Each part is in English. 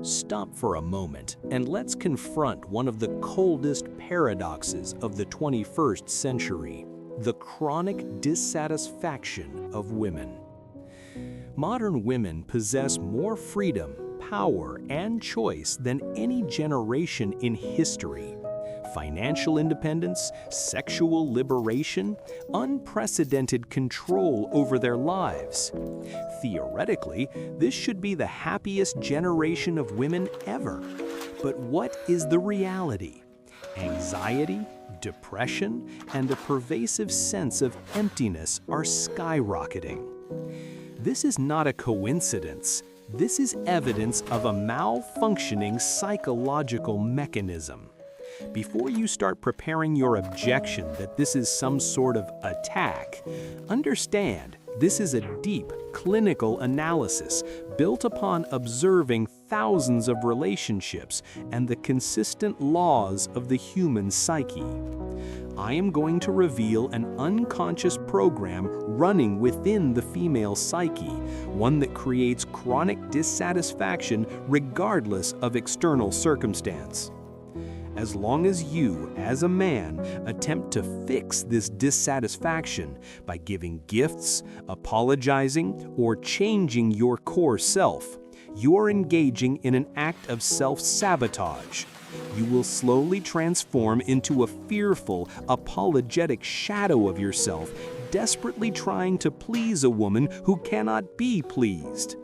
Stop for a moment and let's confront one of the coldest paradoxes of the 21st century, the chronic dissatisfaction of women. Modern women possess more freedom, power, and choice than any generation in history. Financial independence, sexual liberation, unprecedented control over their lives. Theoretically, this should be the happiest generation of women ever. But what is the reality? Anxiety, depression, and a pervasive sense of emptiness are skyrocketing. This is not a coincidence. This is evidence of a malfunctioning psychological mechanism. Before you start preparing your objection that this is some sort of attack, understand this is a deep clinical analysis built upon observing thousands of relationships and the consistent laws of the human psyche. I am going to reveal an unconscious program running within the female psyche, one that creates chronic dissatisfaction regardless of external circumstance. As long as you, as a man, attempt to fix this dissatisfaction by giving gifts, apologizing, or changing your core self, you are engaging in an act of self-sabotage. You will slowly transform into a fearful, apologetic shadow of yourself, desperately trying to please a woman who cannot be pleased.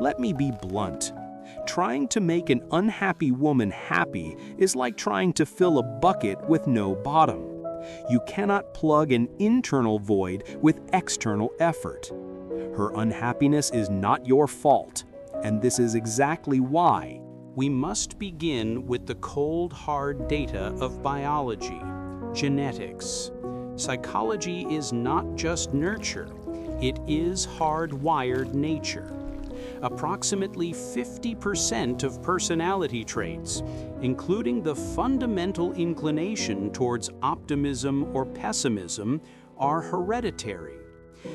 Let me be blunt. Trying to make an unhappy woman happy is like trying to fill a bucket with no bottom. You cannot plug an internal void with external effort. Her unhappiness is not your fault, and this is exactly why we must begin with the cold, hard data of biology, genetics. Psychology is not just nurture, it is hardwired nature. Approximately 50% of personality traits, including the fundamental inclination towards optimism or pessimism, are hereditary.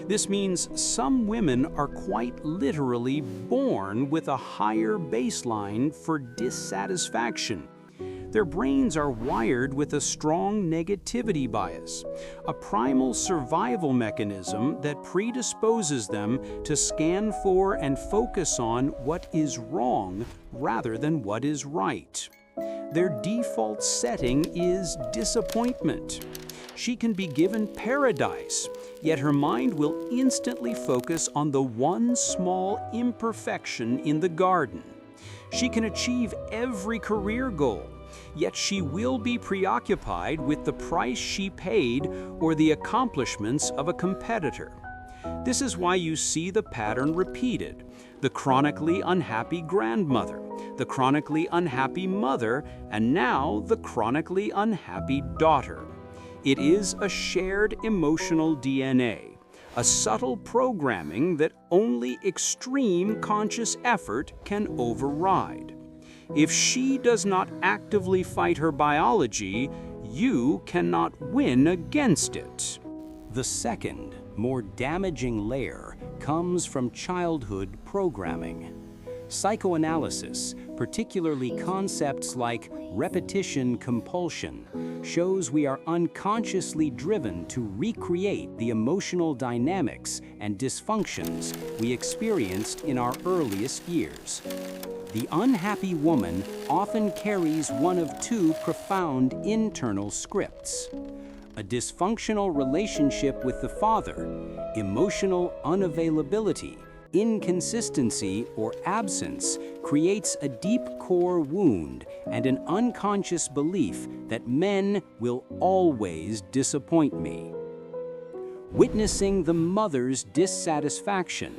This means some women are quite literally born with a higher baseline for dissatisfaction. Their brains are wired with a strong negativity bias, a primal survival mechanism that predisposes them to scan for and focus on what is wrong rather than what is right. Their default setting is disappointment. She can be given paradise, yet her mind will instantly focus on the one small imperfection in the garden. She can achieve every career goal, yet she will be preoccupied with the price she paid or the accomplishments of a competitor. This is why you see the pattern repeated: the chronically unhappy grandmother, the chronically unhappy mother, and now the chronically unhappy daughter. It is a shared emotional DNA, a subtle programming that only extreme conscious effort can override. If she does not actively fight her biology, you cannot win against it. The second, more damaging layer comes from childhood programming. Psychoanalysis, particularly concepts like repetition compulsion, shows we are unconsciously driven to recreate the emotional dynamics and dysfunctions we experienced in our earliest years. The unhappy woman often carries one of two profound internal scripts: a dysfunctional relationship with the father, emotional unavailability, inconsistency, or absence creates a deep core wound and an unconscious belief that men will always disappoint me. Witnessing the mother's dissatisfaction,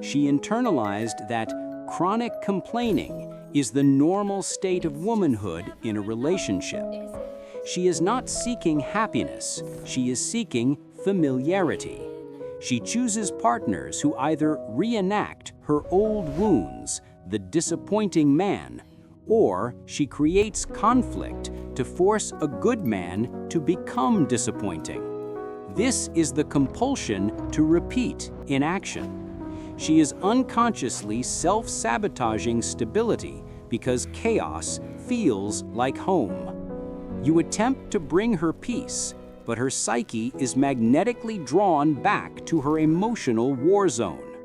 she internalized that chronic complaining is the normal state of womanhood in a relationship. She is not seeking happiness, she is seeking familiarity. She chooses partners who either reenact her old wounds, the disappointing man, or she creates conflict to force a good man to become disappointing. This is the compulsion to repeat in action. She is unconsciously self-sabotaging stability because chaos feels like home. You attempt to bring her peace, but her psyche is magnetically drawn back to her emotional war zone.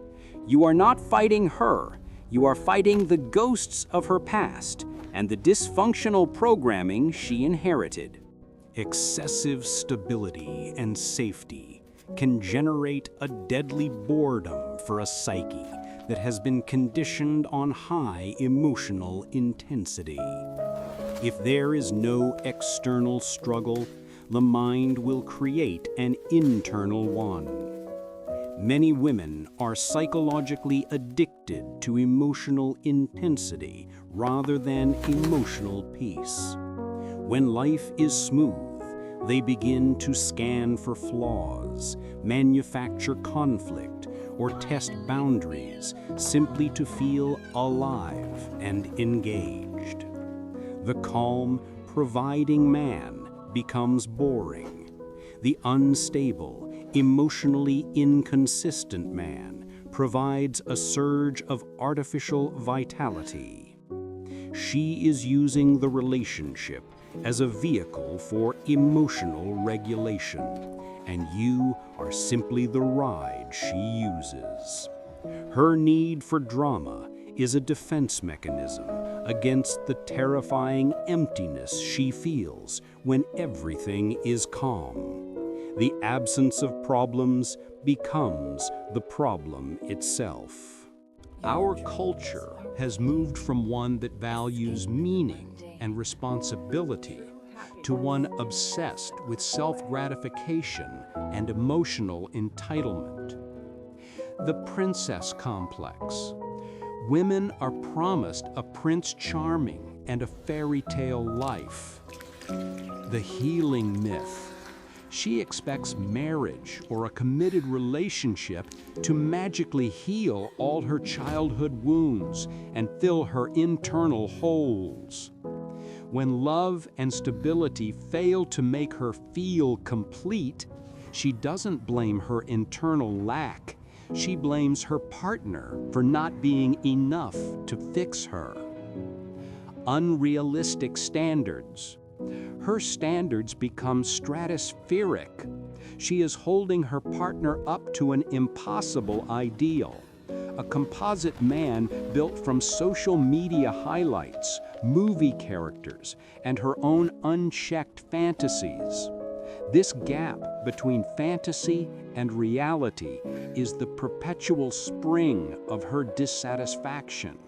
You are not fighting her, you are fighting the ghosts of her past and the dysfunctional programming she inherited. Excessive stability and safety can generate a deadly boredom for a psyche that has been conditioned on high emotional intensity. If there is no external struggle, the mind will create an internal one. Many women are psychologically addicted to emotional intensity rather than emotional peace. When life is smooth, they begin to scan for flaws, manufacture conflict, or test boundaries simply to feel alive and engaged. The calm, providing man becomes boring. The unstable, emotionally inconsistent man provides a surge of artificial vitality. She is using the relationship as a vehicle for emotional regulation, and you are simply the ride she uses. Her need for drama is a defense mechanism against the terrifying emptiness she feels when everything is calm. The absence of problems becomes the problem itself. Our culture has moved from one that values meaning and responsibility to one obsessed with self-gratification and emotional entitlement. The princess complex. Women are promised a Prince Charming and a fairy tale life. The healing myth. She expects marriage or a committed relationship to magically heal all her childhood wounds and fill her internal holes. When love and stability fail to make her feel complete, she doesn't blame her internal lack. She blames her partner for not being enough to fix her. Unrealistic standards. Her standards become stratospheric. She is holding her partner up to an impossible ideal, a composite man built from social media highlights, movie characters, and her own unchecked fantasies. This gap between fantasy and reality is the perpetual spring of her dissatisfaction.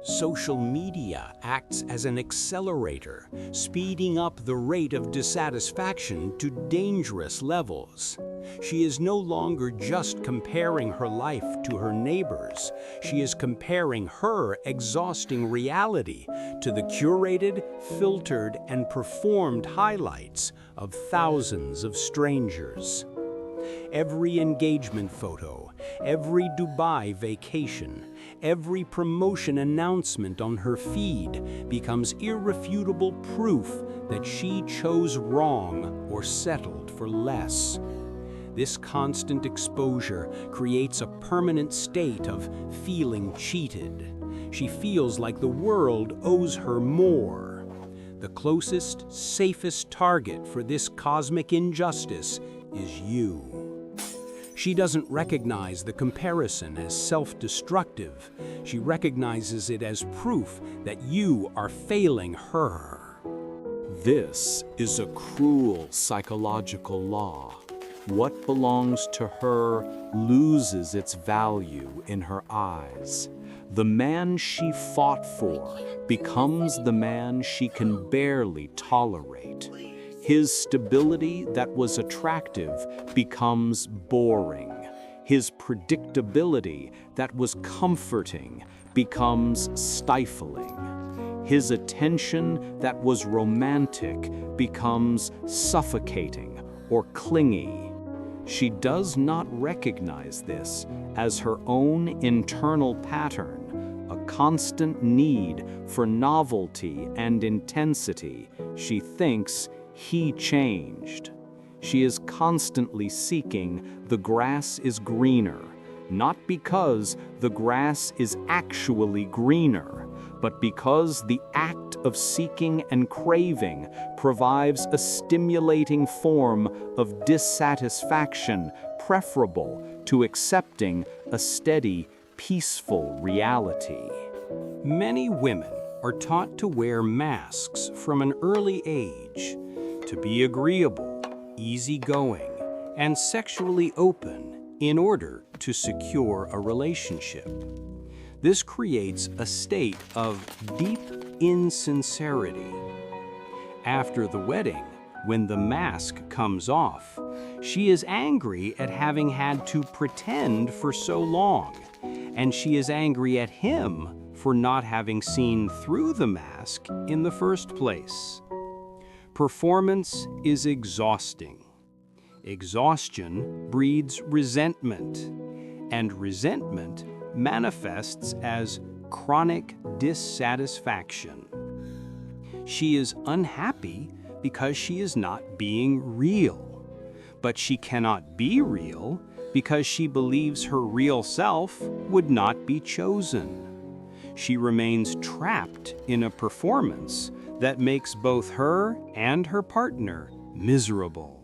Social media acts as an accelerator, speeding up the rate of dissatisfaction to dangerous levels. She is no longer just comparing her life to her neighbors. She is comparing her exhausting reality to the curated, filtered, and performed highlights of thousands of strangers. Every engagement photo, every Dubai vacation, every promotion announcement on her feed becomes irrefutable proof that she chose wrong or settled for less. This constant exposure creates a permanent state of feeling cheated. She feels like the world owes her more. The closest, safest target for this cosmic injustice is you. She doesn't recognize the comparison as self-destructive. She recognizes it as proof that you are failing her. This is a cruel psychological law. What belongs to her loses its value in her eyes. The man she fought for becomes the man she can barely tolerate. His stability that was attractive becomes boring. His predictability that was comforting becomes stifling. His attention that was romantic becomes suffocating or clingy. She does not recognize this as her own internal pattern, a constant need for novelty and intensity. She thinks he changed. She is constantly seeking the grass is greener, not because the grass is actually greener, but because the act of seeking and craving provides a stimulating form of dissatisfaction preferable to accepting a steady, peaceful reality. Many women are taught to wear masks from an early age, to be agreeable, easygoing, and sexually open in order to secure a relationship. This creates a state of deep insincerity. After the wedding, when the mask comes off, she is angry at having had to pretend for so long, and she is angry at him for not having seen through the mask in the first place. Performance is exhausting. Exhaustion breeds resentment, and resentment manifests as chronic dissatisfaction. She is unhappy because she is not being real, but she cannot be real because she believes her real self would not be chosen. She remains trapped in a performance that makes both her and her partner miserable.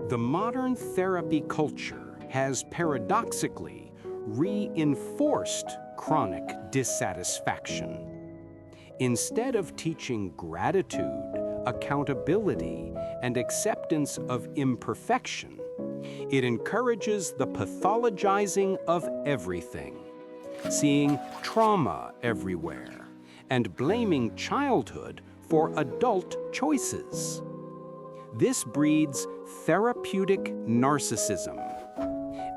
The modern therapy culture has paradoxically reinforced chronic dissatisfaction. Instead of teaching gratitude, accountability, and acceptance of imperfection, it encourages the pathologizing of everything, seeing trauma everywhere, and blaming childhood for adult choices. This breeds therapeutic narcissism,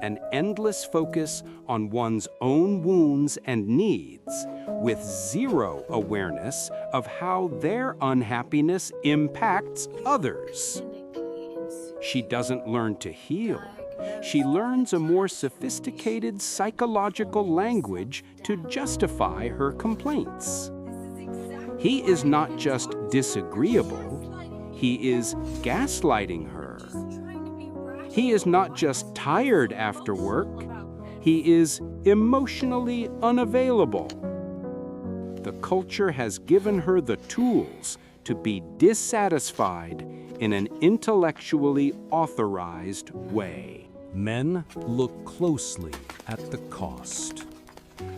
an endless focus on one's own wounds and needs, with zero awareness of how their unhappiness impacts others. She doesn't learn to heal. She learns a more sophisticated psychological language to justify her complaints. He is not just disagreeable, he is gaslighting her. He is not just tired after work, he is emotionally unavailable. The culture has given her the tools to be dissatisfied in an intellectually authorized way. Men look closely at the cost.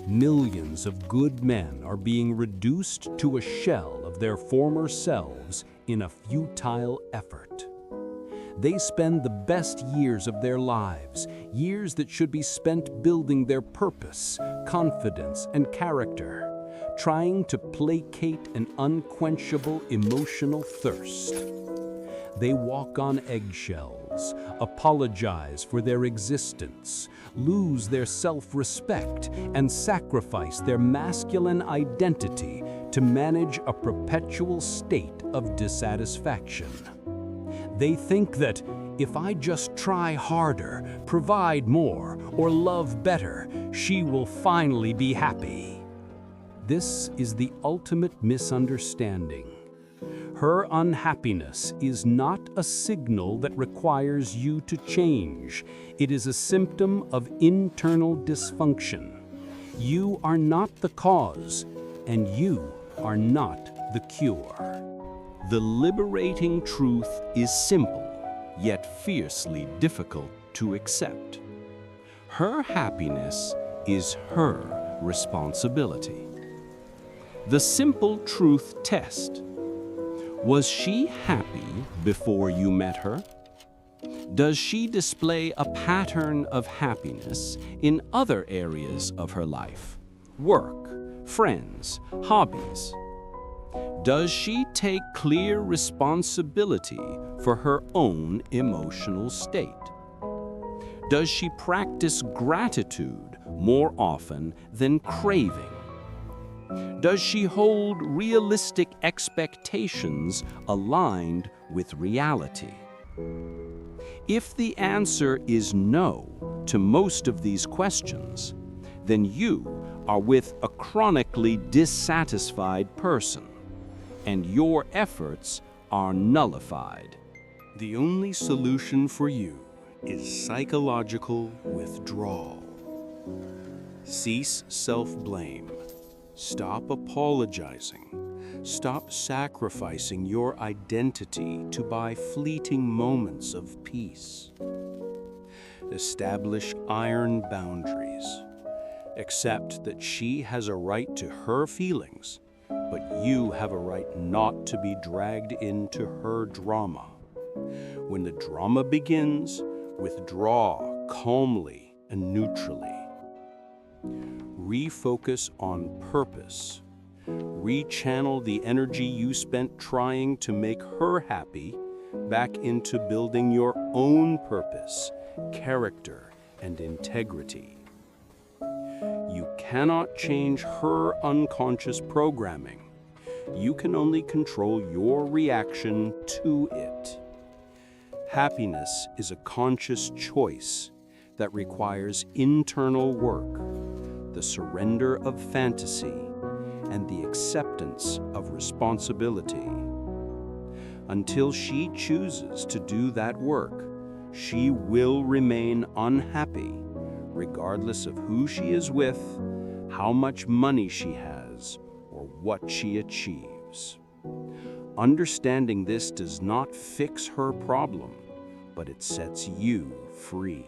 Millions of good men are being reduced to a shell of their former selves in a futile effort. They spend the best years of their lives, years that should be spent building their purpose, confidence, and character, trying to placate an unquenchable emotional thirst. They walk on eggshells, apologize for their existence, lose their self-respect, and sacrifice their masculine identity to manage a perpetual state of dissatisfaction. They think that if I just try harder, provide more, or love better, she will finally be happy. This is the ultimate misunderstanding. Her unhappiness is not a signal that requires you to change. It is a symptom of internal dysfunction. You are not the cause, and you are not the cure. The liberating truth is simple, yet fiercely difficult to accept. Her happiness is her responsibility. The simple truth test. Was she happy before you met her? Does she display a pattern of happiness in other areas of her life? Work, friends, hobbies? Does she take clear responsibility for her own emotional state? Does she practice gratitude more often than craving? Does she hold realistic expectations aligned with reality? If the answer is no to most of these questions, then you are with a chronically dissatisfied person, and your efforts are nullified. The only solution for you is psychological withdrawal. Cease self-blame. Stop apologizing. Stop sacrificing your identity to buy fleeting moments of peace. Establish iron boundaries. Accept that she has a right to her feelings, but you have a right not to be dragged into her drama. When the drama begins, withdraw calmly and neutrally. Refocus on purpose. Rechannel the energy you spent trying to make her happy back into building your own purpose, character, and integrity. You cannot change her unconscious programming. You can only control your reaction to it. Happiness is a conscious choice that requires internal work, the surrender of fantasy, and the acceptance of responsibility. Until she chooses to do that work, she will remain unhappy, regardless of who she is with, how much money she has, or what she achieves. Understanding this does not fix her problem, but it sets you free.